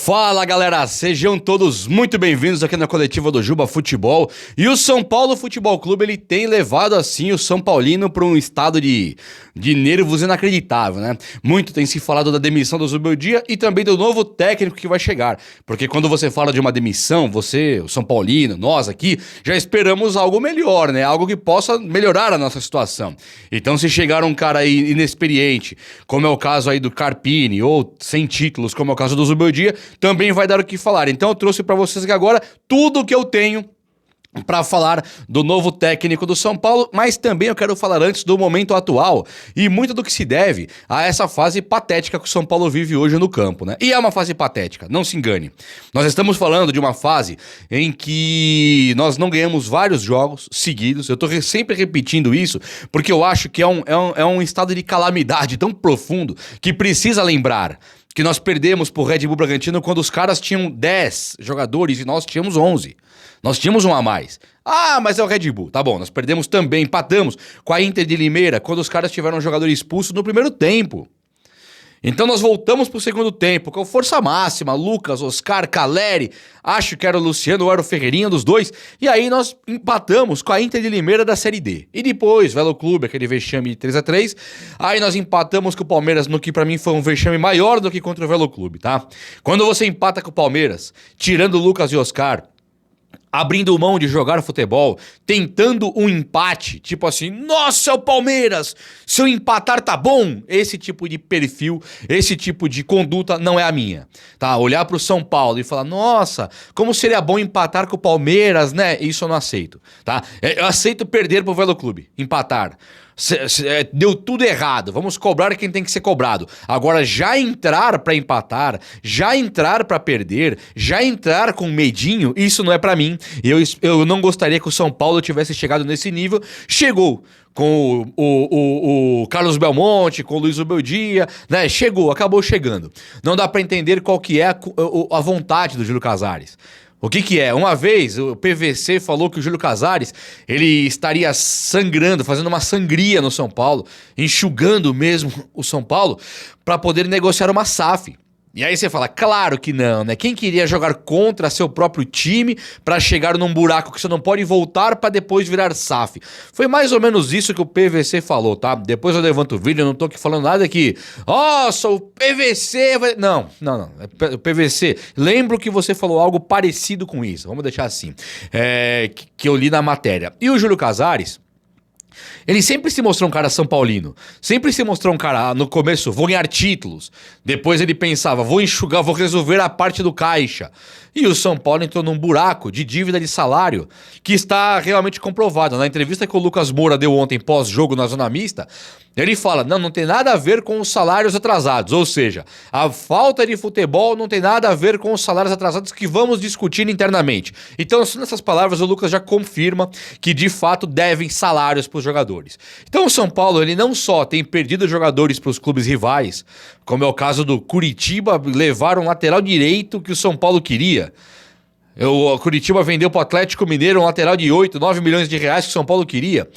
Fala galera, sejam todos muito bem-vindos aqui na coletiva do Juba Futebol. E o São Paulo Futebol Clube, ele tem levado assim o São Paulino para um estado de nervos inacreditável, né? Muito tem se falado da demissão do Zubeldia e também do novo técnico que vai chegar. Porque quando você fala de uma demissão, você, o São Paulino, nós aqui, já esperamos algo melhor, né? Algo que possa melhorar a nossa situação. Então se chegar um cara aí inexperiente, como é o caso aí do Carpini, ou sem títulos, como é o caso do Zubeldia, também vai dar o que falar. Então eu trouxe pra vocês aqui agora tudo o que eu tenho para falar do novo técnico do São Paulo, mas também eu quero falar antes do momento atual e muito do que se deve a essa fase patética que o São Paulo vive hoje no campo, né? E é uma fase patética, não se engane. Nós estamos falando de uma fase em que nós não ganhamos vários jogos seguidos. Eu tô sempre repetindo isso porque eu acho que é um estado de calamidade tão profundo que precisa lembrar que nós perdemos pro Red Bull Bragantino quando os caras tinham 10 jogadores e nós tínhamos 11. Nós tínhamos um a mais. Ah, mas é o Red Bull. Tá bom, nós perdemos também, empatamos com a Inter de Limeira quando os caras tiveram um jogador expulso no primeiro tempo. Então nós voltamos pro segundo tempo com força máxima, Lucas, Oscar, Caleri, acho que era o Luciano ou era o Ferreirinha dos dois, e aí nós empatamos com a Inter de Limeira da Série D. E depois, Velo Clube, aquele vexame de 3-3, aí nós empatamos com o Palmeiras no que pra mim foi um vexame maior do que contra o Velo Clube, tá? Quando você empata com o Palmeiras, tirando o Lucas e Oscar, abrindo mão de jogar futebol, tentando um empate, tipo assim, nossa, é o Palmeiras, se eu empatar tá bom. Esse tipo de perfil, esse tipo de conduta não é a minha, tá? Olhar pro São Paulo e falar, nossa, como seria bom empatar com o Palmeiras, né? Isso eu não aceito, tá? Eu aceito perder pro Velo Clube, empatar. Deu tudo errado, vamos cobrar quem tem que ser cobrado. Agora já entrar pra empatar, já entrar pra perder, já entrar com medinho, isso não é pra mim. Eu não gostaria que o São Paulo tivesse chegado nesse nível. Chegou com o Carlos Belmonte, com o Luiz Zubeldia, né? Acabou chegando. Não dá pra entender qual que é a vontade do Júlio Casares. O que é? Uma vez o PVC falou que o Júlio Casares, ele estaria sangrando, fazendo uma sangria no São Paulo, enxugando mesmo o São Paulo para poder negociar uma SAF. E aí você fala, claro que não, né? Quem queria jogar contra seu próprio time pra chegar num buraco que você não pode voltar pra depois virar SAF? Foi mais ou menos isso que o PVC falou, tá? Depois eu levanto o vídeo, eu não tô aqui falando nada que... Nossa, o PVC vai... Não. O PVC, lembro que você falou algo parecido com isso. Vamos deixar assim. Que eu li na matéria. E o Júlio Casares... Ele sempre se mostrou um cara São Paulino. Sempre se mostrou um cara, no começo, vou ganhar títulos. Depois ele pensava, vou enxugar, vou resolver a parte do caixa. E o São Paulo entrou num buraco de dívida de salário que está realmente comprovado. Na entrevista que o Lucas Moura deu ontem pós-jogo na Zona Mista, ele fala, não tem nada a ver com os salários atrasados. Ou seja, a falta de futebol não tem nada a ver com os salários atrasados que vamos discutir internamente. Então, nessas palavras, o Lucas já confirma que, de fato, devem salários para os jogadores. Então, o São Paulo, ele não só tem perdido jogadores para os clubes rivais, como é o caso do Curitiba levar um lateral direito que o São Paulo queria. O Curitiba vendeu para o Atlético Mineiro um lateral de 8, 9 milhões de reais que o São Paulo queria.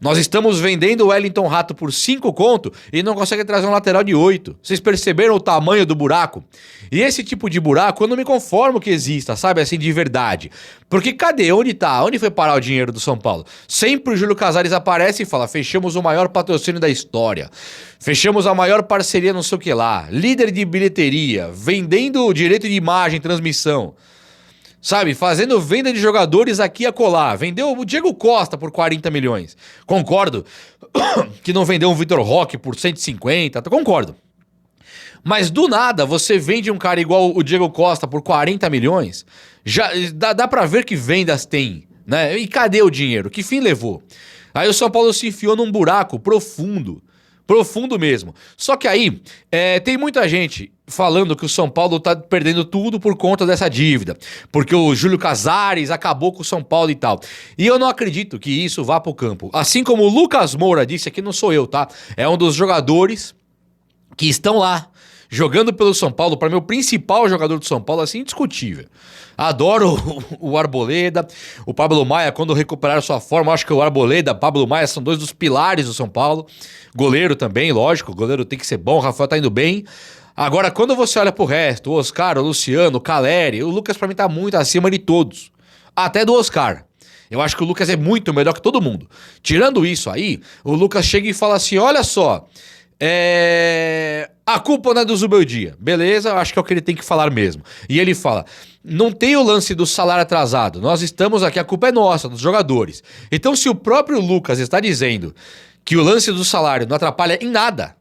Nós estamos vendendo o Wellington Rato por 5 conto e não consegue trazer um lateral de 8. Vocês perceberam o tamanho do buraco? E esse tipo de buraco eu não me conformo que exista, sabe? Assim, de verdade. Porque cadê? Onde tá? Onde foi parar o dinheiro do São Paulo? Sempre o Júlio Casares aparece e fala, fechamos o maior patrocínio da história. Fechamos a maior parceria não sei o que lá. Líder de bilheteria. Vendendo o direito de imagem, transmissão. Sabe, fazendo venda de jogadores aqui e acolá. Vendeu o Diego Costa por 40 milhões. Concordo que não vendeu um Vitor Roque por 150, concordo. Mas do nada você vende um cara igual o Diego Costa por 40 milhões, já dá pra ver que vendas tem, né? E cadê o dinheiro? Que fim levou? Aí o São Paulo se enfiou num buraco profundo. Profundo mesmo. Só que aí, tem muita gente falando que o São Paulo tá perdendo tudo por conta dessa dívida. Porque o Júlio Casares acabou com o São Paulo e tal. E eu não acredito que isso vá pro campo. Assim como o Lucas Moura disse, aqui não sou eu, tá? É um dos jogadores que estão lá, jogando pelo São Paulo, para mim o principal jogador do São Paulo, assim, indiscutível. Adoro o Arboleda, o Pablo Maia, quando recuperar sua forma, acho que o Arboleda, Pablo Maia são dois dos pilares do São Paulo. Goleiro também, lógico, o goleiro tem que ser bom, o Rafael tá indo bem. Agora, quando você olha pro resto, o Oscar, o Luciano, o Caleri, o Lucas pra mim tá muito acima de todos. Até do Oscar. Eu acho que o Lucas é muito melhor que todo mundo. Tirando isso aí, o Lucas chega e fala assim, olha só, a culpa não é do Zubeldia. Beleza, eu acho que é o que ele tem que falar mesmo. E ele fala, não tem o lance do salário atrasado. Nós estamos aqui, a culpa é nossa, dos jogadores. Então se o próprio Lucas está dizendo que o lance do salário não atrapalha em nada,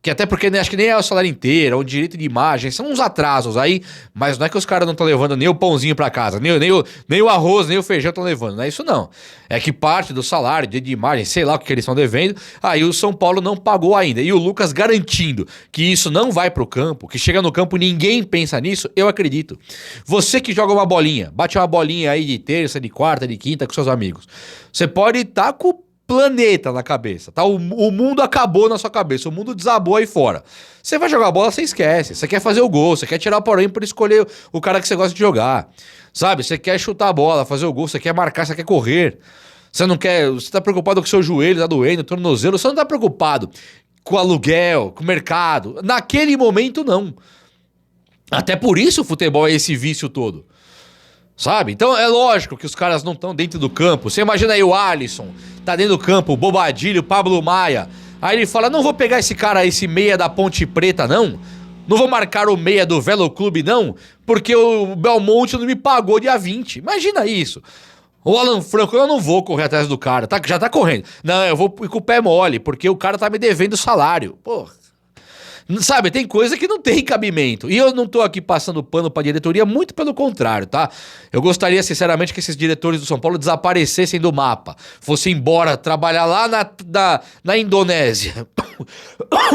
que até porque acho que nem é o salário inteiro, é o direito de imagem, são uns atrasos aí, mas não é que os caras não estão levando nem o pãozinho pra casa, nem o arroz, nem o feijão estão levando, não é isso não. É que parte do salário, de imagem, sei lá o que eles estão devendo, aí o São Paulo não pagou ainda. E o Lucas garantindo que isso não vai pro campo, que chega no campo e ninguém pensa nisso, eu acredito. Você que joga uma bolinha, bate uma bolinha aí de terça, de quarta, de quinta com seus amigos, você pode estar com planeta na cabeça, tá? O mundo acabou na sua cabeça, o mundo desabou aí fora. Você vai jogar bola, você esquece. Você quer fazer o gol, você quer tirar o porém para escolher o cara que você gosta de jogar. Sabe? Você quer chutar a bola, fazer o gol, você quer marcar, você quer correr. Você não quer, você tá preocupado com o seu joelho, tá doendo, tornozelo, você não tá preocupado com o aluguel, com o mercado. Naquele momento não. Até por isso o futebol é esse vício todo. Sabe? Então é lógico que os caras não estão dentro do campo. Você imagina aí o Alisson, tá dentro do campo, o Bobadilho, o Pablo Maia. Aí ele fala, não vou pegar esse cara, esse meia da Ponte Preta, não. Não vou marcar o meia do Velo Clube, não. Porque o Belmonte não me pagou dia 20. Imagina isso. O Alan Franco, eu não vou correr atrás do cara, tá, já tá correndo. Não, eu vou ir com o pé mole, porque o cara tá me devendo salário. Porra. Sabe, tem coisa que não tem cabimento. E eu não tô aqui passando pano pra diretoria, muito pelo contrário, tá? Eu gostaria, sinceramente, que esses diretores do São Paulo desaparecessem do mapa. Fossem embora trabalhar lá na Indonésia.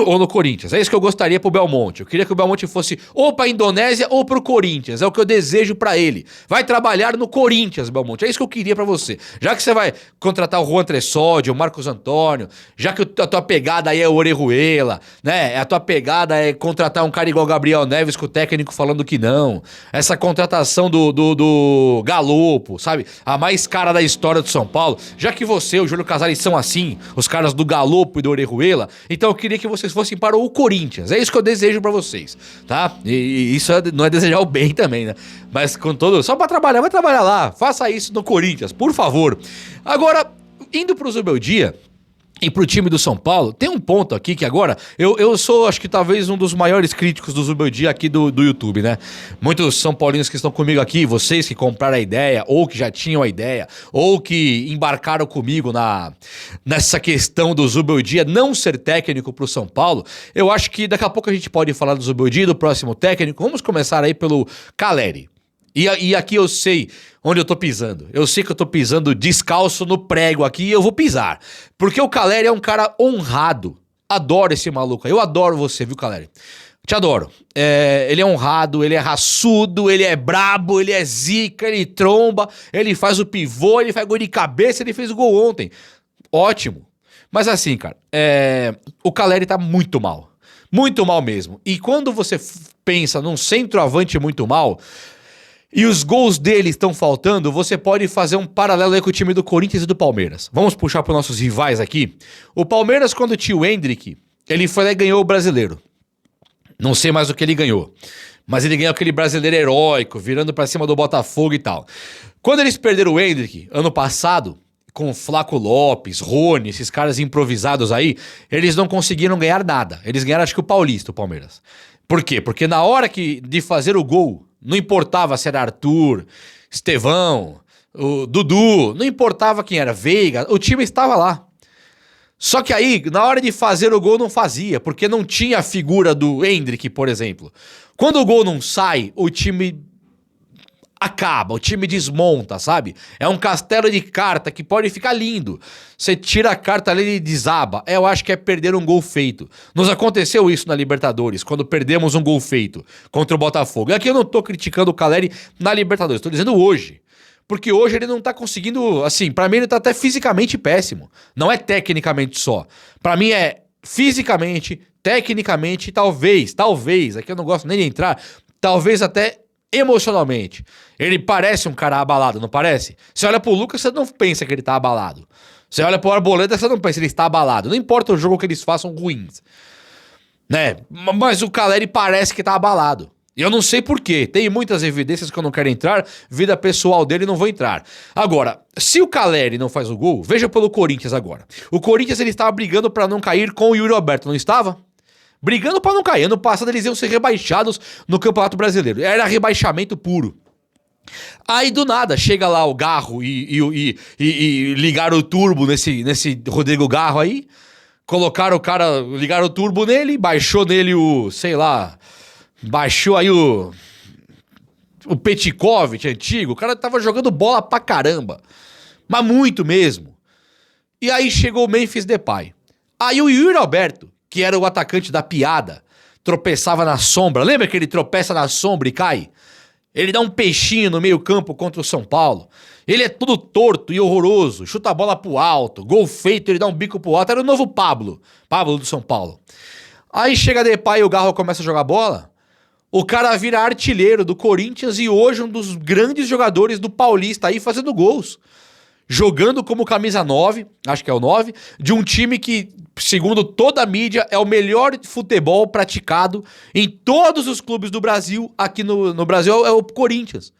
Ou no Corinthians. É isso que eu gostaria pro Belmonte. Eu queria que o Belmonte fosse ou pra Indonésia ou pro Corinthians. É o que eu desejo pra ele. Vai trabalhar no Corinthians, Belmonte. É isso que eu queria pra você. Já que você vai contratar o Juan Tressódio, o Marcos Antônio, já que a tua pegada aí é o Orejuela, né? A tua pegada é contratar um cara igual o Gabriel Neves, com o técnico falando que não. Essa contratação do Galopo, sabe? A mais cara da história do São Paulo. Já que você, o Júlio Casares são assim, os caras do Galopo e do Orejuela, então eu queria que vocês fossem para o Corinthians. É isso que eu desejo pra vocês, tá? E isso não é desejar o bem também, né? Mas com todo... Só pra trabalhar, vai trabalhar lá. Faça isso no Corinthians, por favor. Agora, indo pro Zubeldia e pro time do São Paulo, tem um ponto aqui que agora, eu sou, acho que talvez um dos maiores críticos do Zubeldia aqui do YouTube, né? Muitos São Paulinos que estão comigo aqui, vocês que compraram a ideia, ou que já tinham a ideia, ou que embarcaram comigo nessa questão do Zubeldia não ser técnico pro São Paulo, eu acho que daqui a pouco a gente pode falar do Zubeldia, do próximo técnico. Vamos começar aí pelo Caleri. E aqui eu sei onde eu tô pisando. Eu sei que eu tô pisando descalço no prego aqui e eu vou pisar. Porque o Caleri é um cara honrado. Adoro esse maluco. Eu adoro você, viu, Caleri? Te adoro. Ele é honrado, ele é raçudo, ele é brabo, ele é zica, ele tromba, ele faz o pivô, ele faz gol de cabeça, ele fez o gol ontem. Ótimo. Mas assim, cara, o Caleri tá muito mal. Muito mal mesmo. E quando você pensa num centroavante muito mal... E os gols dele estão faltando, você pode fazer um paralelo aí com o time do Corinthians e do Palmeiras. Vamos puxar para os nossos rivais aqui. O Palmeiras, quando tinha o Endrick, ele foi lá e ganhou o Brasileiro. Não sei mais o que ele ganhou. Mas ele ganhou aquele Brasileiro heróico, virando para cima do Botafogo e tal. Quando eles perderam o Endrick, ano passado, com Flaco Lopes, Rony, esses caras improvisados aí, eles não conseguiram ganhar nada. Eles ganharam, acho que o Paulista, o Palmeiras. Por quê? Porque na hora de fazer o gol... Não importava se era Arthur, Estevão, o Dudu, não importava quem era, Veiga, o time estava lá. Só que aí, na hora de fazer o gol, não fazia, porque não tinha a figura do Endrick, por exemplo. Quando o gol não sai, o time acaba, o time desmonta, sabe? É um castelo de carta que pode ficar lindo. Você tira a carta ali e desaba. Eu acho que é perder um gol feito. Nos aconteceu isso na Libertadores, quando perdemos um gol feito contra o Botafogo. E aqui eu não tô criticando o Caleri na Libertadores, tô dizendo hoje. Porque hoje ele não tá conseguindo, assim, pra mim ele tá até fisicamente péssimo. Não é tecnicamente só. Pra mim é fisicamente, tecnicamente, talvez, aqui eu não gosto nem de entrar, talvez até emocionalmente. Ele parece um cara abalado, não parece? Você olha pro Lucas, você não pensa que ele tá abalado. Você olha pro Arboleda, você não pensa que ele está abalado. Não importa o jogo que eles façam ruins. né? Mas o Caleri parece que tá abalado. Eu não sei por quê. Tem muitas evidências que eu não quero entrar. Vida pessoal dele, não vou entrar. Agora, se o Caleri não faz o gol, veja pelo Corinthians agora. O Corinthians ele estava brigando para não cair com o Yuri Alberto, não estava? Brigando para não cair. Ano passado eles iam ser rebaixados no Campeonato Brasileiro. Era rebaixamento puro. Aí do nada chega lá o Garro e ligaram o turbo nesse Rodrigo Garro aí. Colocaram o cara, ligaram o turbo nele, baixou nele o, sei lá, baixou aí o Petkovic antigo. O cara tava jogando bola pra caramba, mas muito mesmo. E aí chegou o Memphis Depay. Aí o Yuri Alberto, que era o atacante da piada, tropeçava na sombra. Lembra que ele tropeça na sombra e cai? Ele dá um peixinho no meio campo contra o São Paulo. Ele é tudo torto e horroroso. Chuta a bola pro alto. Gol feito, ele dá um bico pro alto. Era o novo Pablo. Pablo do São Paulo. Aí chega Depay e o Garro começa a jogar bola. O cara vira artilheiro do Corinthians e hoje um dos grandes jogadores do Paulista aí fazendo gols. Jogando como camisa 9, acho que é o 9, de um time que, segundo toda a mídia, é o melhor futebol praticado em todos os clubes do Brasil. Aqui no Brasil é o Corinthians.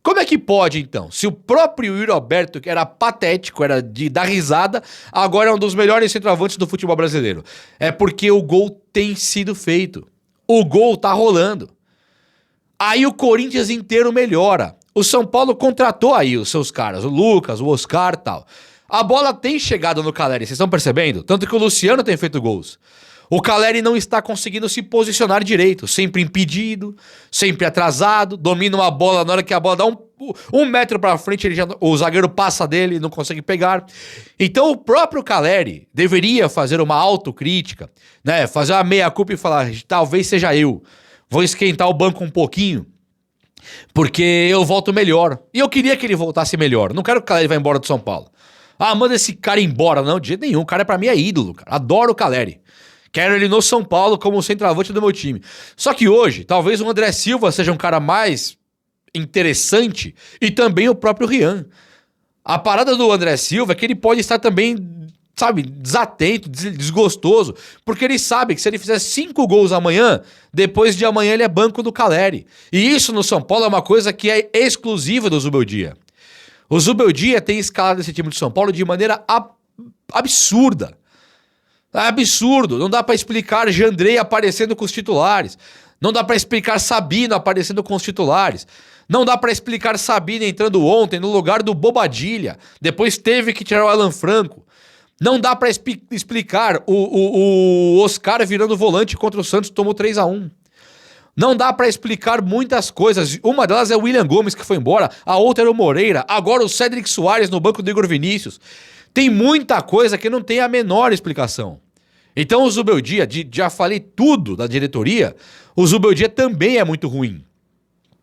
Como é que pode, então? Se o próprio Yuri Alberto, que era patético, era de dar risada, agora é um dos melhores centroavantes do futebol brasileiro. É porque o gol tem sido feito. O gol tá rolando. Aí o Corinthians inteiro melhora. O São Paulo contratou aí os seus caras, o Lucas, o Oscar e tal. A bola tem chegado no Caleri, vocês estão percebendo? Tanto que o Luciano tem feito gols. O Caleri não está conseguindo se posicionar direito, sempre impedido, sempre atrasado, domina uma bola, na hora que a bola dá um metro pra frente, o zagueiro passa dele e não consegue pegar. Então o próprio Caleri deveria fazer uma autocrítica, né? Fazer uma meia-culpa e falar, talvez seja eu, vou esquentar o banco um pouquinho, porque eu volto melhor. E eu queria que ele voltasse melhor. Não quero que o Caleri vá embora do São Paulo. Ah, manda esse cara embora. Não, de jeito nenhum. O cara pra mim é ídolo, cara. Adoro o Caleri. Quero ele no São Paulo como centroavante do meu time. Só que hoje, talvez o André Silva seja um cara mais interessante e também o próprio Rian. A parada do André Silva é que ele pode estar também, sabe, desatento, desgostoso, porque ele sabe que se ele fizer 5 gols amanhã, depois de amanhã ele é banco do Caleri. E isso no São Paulo é uma coisa que é exclusiva do Zubeldia. O Zubeldia tem escalado esse time de São Paulo de maneira absurda. É absurdo. Não dá pra explicar Jandrei aparecendo com os titulares. Não dá pra explicar Sabino aparecendo com os titulares. Não dá pra explicar Sabino entrando ontem no lugar do Bobadilha. Depois teve que tirar o Alan Franco. Não dá pra explicar o Oscar virando volante contra o Santos, tomou 3-1. Não dá pra explicar muitas coisas. Uma delas é o William Gomes, que foi embora. A outra era o Moreira. Agora o Cédric Soares no banco do Igor Vinícius. Tem muita coisa que não tem a menor explicação. Então o Zubeldia, já falei tudo da diretoria, o Zubeldia também é muito ruim.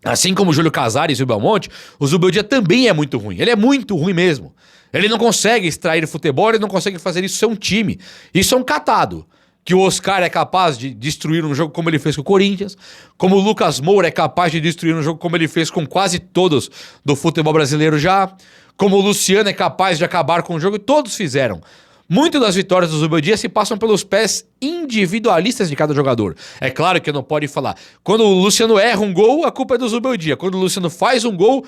Assim como o Júlio Casares e o Belmonte, o Zubeldia também é muito ruim. Ele é muito ruim mesmo. Ele não consegue extrair futebol, ele não consegue fazer isso ser um time. Isso é um catado. Que o Oscar é capaz de destruir um jogo como ele fez com o Corinthians, como o Lucas Moura é capaz de destruir um jogo como ele fez com quase todos do futebol brasileiro já, como o Luciano é capaz de acabar com o jogo, todos fizeram. Muitas das vitórias do Zubeldia se passam pelos pés individualistas de cada jogador. É claro que não pode falar. Quando o Luciano erra um gol, a culpa é do Zubeldia. Quando o Luciano faz um gol,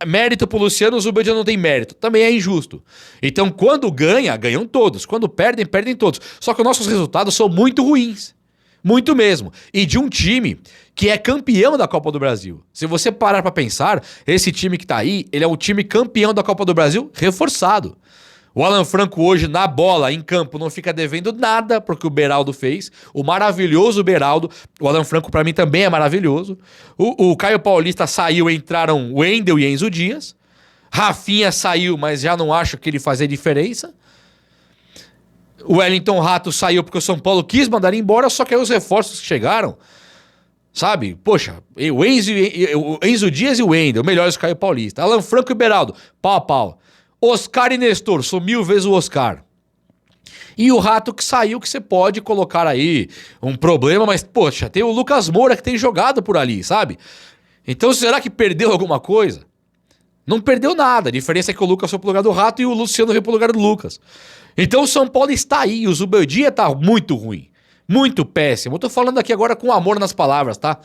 mérito pro Luciano, o Zubeldia não tem mérito. Também é injusto. Então, quando ganha, ganham todos. Quando perdem, perdem todos. Só que os nossos resultados são muito ruins. Muito mesmo. E de um time que é campeão da Copa do Brasil. Se você parar pra pensar, esse time que tá aí, ele é um time campeão da Copa do Brasil reforçado. O Alan Franco hoje, na bola, em campo, não fica devendo nada porque o Beraldo fez. O maravilhoso Beraldo. O Alan Franco, pra mim, também é maravilhoso. O Caio Paulista saiu, entraram o Wendel e Enzo Dias. Rafinha saiu, mas já não acho que ele fazia diferença. O Wellington Rato saiu porque o São Paulo quis mandar ele embora, só que aí os reforços que chegaram, sabe? Poxa, o Enzo Dias e o Wendel, melhores que o Caio Paulista. Alan Franco e Beraldo, pau a pau. Oscar e Nestor, sou 1000 vezes o Oscar. E o Rato que saiu, que você pode colocar aí um problema, mas, poxa, tem o Lucas Moura que tem jogado por ali, sabe? Então, será que perdeu alguma coisa? Não perdeu nada. A diferença é que o Lucas foi pro lugar do Rato e o Luciano veio pro lugar do Lucas. Então, o São Paulo está aí. O Zubeldia tá muito ruim. Muito péssimo. Eu tô falando aqui agora com amor nas palavras, tá?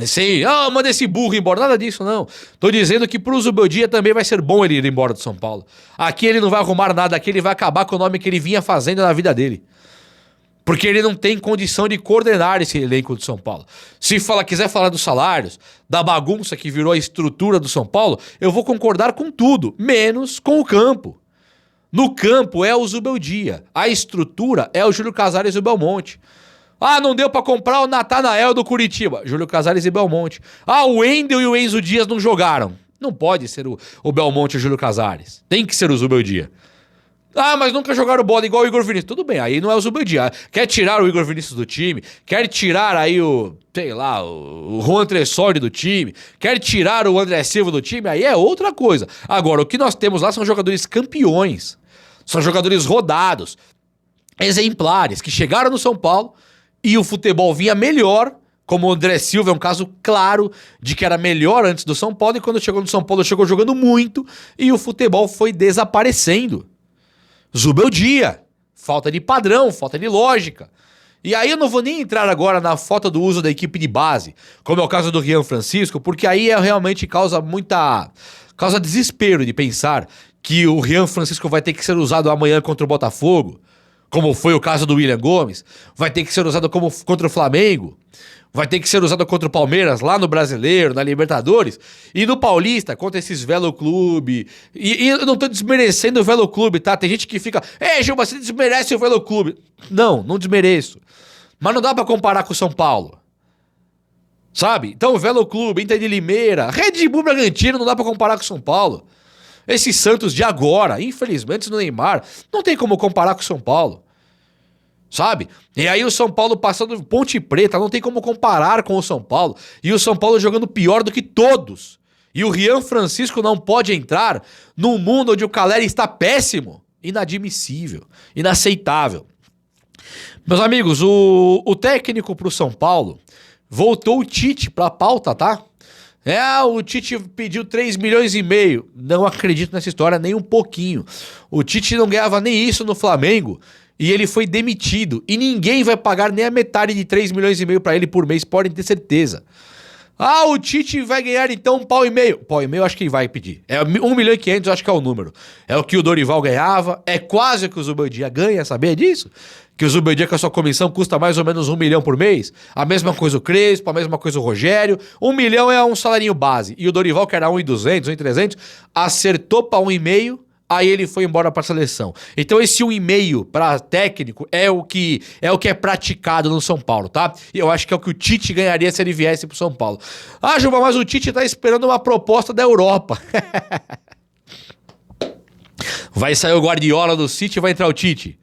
Sem, manda esse burro embora. Nada disso, não. Tô dizendo que pro Zubeldia também vai ser bom ele ir embora do São Paulo. Aqui ele não vai arrumar nada, aqui ele vai acabar com o nome que ele vinha fazendo na vida dele. Porque ele não tem condição de coordenar esse elenco do São Paulo. Se quiser falar dos salários, da bagunça que virou a estrutura do São Paulo, eu vou concordar com tudo, menos com o campo. No campo é o Zubeldia. A estrutura é o Júlio Casares e o Belmonte. Não deu pra comprar o Natanael do Curitiba. Júlio Casares e Belmonte. O Wendel e o Enzo Dias não jogaram. Não pode ser o Belmonte e o Júlio Casares. Tem que ser o Zubeldia. Mas nunca jogaram bola igual o Igor Vinícius. Tudo bem, aí não é o Zubeldia. Quer tirar o Igor Vinícius do time, quer tirar aí o Juan Tressoli do time, quer tirar o André Silva do time, aí é outra coisa. Agora, o que nós temos lá são jogadores campeões, são jogadores rodados, exemplares, que chegaram no São Paulo e o futebol vinha melhor, como o André Silva é um caso claro de que era melhor antes do São Paulo, e quando chegou no São Paulo chegou jogando muito e o futebol foi desaparecendo. Zubeldia, falta de padrão, falta de lógica. E aí eu não vou nem entrar agora na falta do uso da equipe de base, como é o caso do Rian Francisco, porque aí realmente causa desespero de pensar que o Rian Francisco vai ter que ser usado amanhã contra o Botafogo, como foi o caso do William Gomes, vai ter que ser usado contra o Flamengo, vai ter que ser usado contra o Palmeiras, lá no Brasileiro, na Libertadores, e no Paulista, contra esses Velo Clube. E eu não tô desmerecendo o Velo Clube, tá? Tem gente que fica, Juba, você desmerece o Velo Clube. Não desmereço. Mas não dá pra comparar com o São Paulo. Sabe? Então o Velo Clube, Inter de Limeira, Red Bull Bragantino, não dá pra comparar com o São Paulo. Esse Santos de agora, infelizmente no Neymar, não tem como comparar com o São Paulo. Sabe? E aí o São Paulo passando Ponte Preta, não tem como comparar com o São Paulo. E o São Paulo jogando pior do que todos. E o Rian Francisco não pode entrar num mundo onde o Caleri está péssimo. Inadmissível, inaceitável. Meus amigos, o técnico pro São Paulo voltou o Tite pra pauta, tá? O Tite pediu 3 milhões e meio. Não acredito nessa história nem um pouquinho. O Tite não ganhava nem isso no Flamengo. E ele foi demitido. E ninguém vai pagar nem a metade de 3 milhões e meio pra ele por mês, podem ter certeza. O Tite vai ganhar então 1,5 milhão. 1,5 milhão acho que vai pedir. 1,5 milhão eu acho que é o número. É o que o Dorival ganhava. É quase o que o Zubeldia ganha, sabia disso? Que o Zubeldia com a sua comissão custa mais ou menos 1 milhão por mês. A mesma coisa o Crespo, a mesma coisa o Rogério. 1 milhão é um salarinho base. E o Dorival, que era 1,200, 1,300, acertou pra 1,5. Aí ele foi embora pra seleção. Então esse 1,5 pra técnico é o que é praticado no São Paulo, tá? E eu acho que é o que o Tite ganharia se ele viesse pro São Paulo. Juba, mas o Tite tá esperando uma proposta da Europa. Vai sair o Guardiola do City e vai entrar o Tite.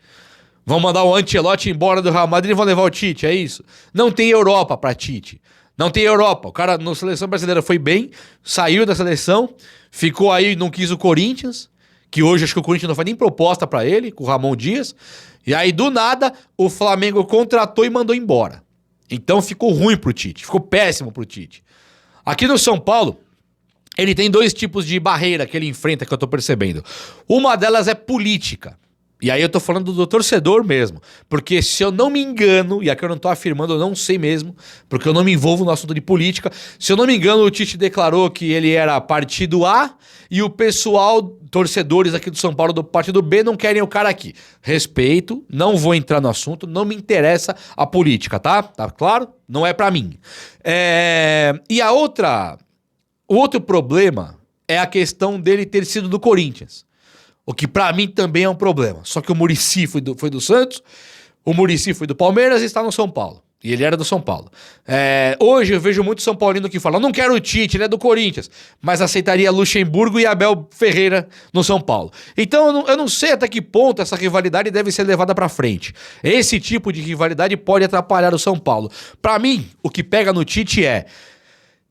Vão mandar o Ancelotti embora do Real Madrid e vão levar o Tite, é isso? Não tem Europa pra Tite. Não tem Europa. O cara na seleção brasileira foi bem, saiu da seleção, ficou aí, não quis o Corinthians, que hoje acho que o Corinthians não faz nem proposta pra ele, com o Ramon Dias. E aí, do nada, o Flamengo contratou e mandou embora. Então ficou ruim pro Tite, ficou péssimo pro Tite. Aqui no São Paulo, ele tem 2 tipos de barreira que ele enfrenta, que eu tô percebendo. Uma delas é política. E aí eu tô falando do torcedor mesmo. Porque se eu não me engano, e aqui eu não tô afirmando, eu não sei mesmo, porque eu não me envolvo no assunto de política. Se eu não me engano, o Tite declarou que ele era partido A e o pessoal, torcedores aqui do São Paulo do partido B, não querem o cara aqui. Respeito, não vou entrar no assunto, não me interessa a política, tá? Tá claro? Não é pra mim. E o outro problema é a questão dele ter sido do Corinthians. O que pra mim também é um problema. Só que o Muricy foi do Santos, o Muricy foi do Palmeiras e está no São Paulo. E ele era do São Paulo. Hoje eu vejo muito São Paulino que fala, não quero o Tite, ele é do Corinthians, mas aceitaria Luxemburgo e Abel Ferreira no São Paulo. Então eu não sei até que ponto essa rivalidade deve ser levada pra frente. Esse tipo de rivalidade pode atrapalhar o São Paulo. Pra mim, o que pega no Tite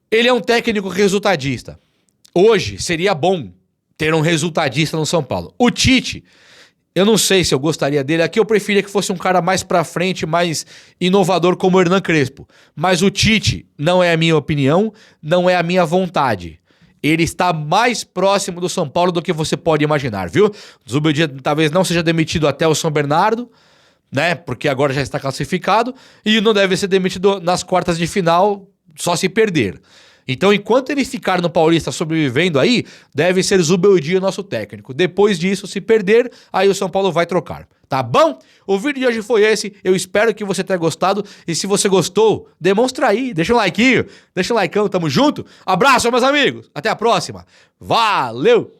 ele é um técnico resultadista. Hoje seria bom ter um resultadista no São Paulo. O Tite, eu não sei se eu gostaria dele. Aqui eu preferia que fosse um cara mais pra frente, mais inovador como o Hernan Crespo. Mas o Tite não é a minha opinião, não é a minha vontade. Ele está mais próximo do São Paulo do que você pode imaginar, viu? Zubeldia talvez não seja demitido até o São Bernardo, né? Porque agora já está classificado e não deve ser demitido nas quartas de final só se perder. Então, enquanto ele ficar no Paulista sobrevivendo aí, deve ser Zubeldia nosso técnico. Depois disso, se perder, aí o São Paulo vai trocar. Tá bom? O vídeo de hoje foi esse. Eu espero que você tenha gostado. E se você gostou, demonstra aí. Deixa um like, deixa um likeão, tamo junto. Abraço, meus amigos. Até a próxima. Valeu!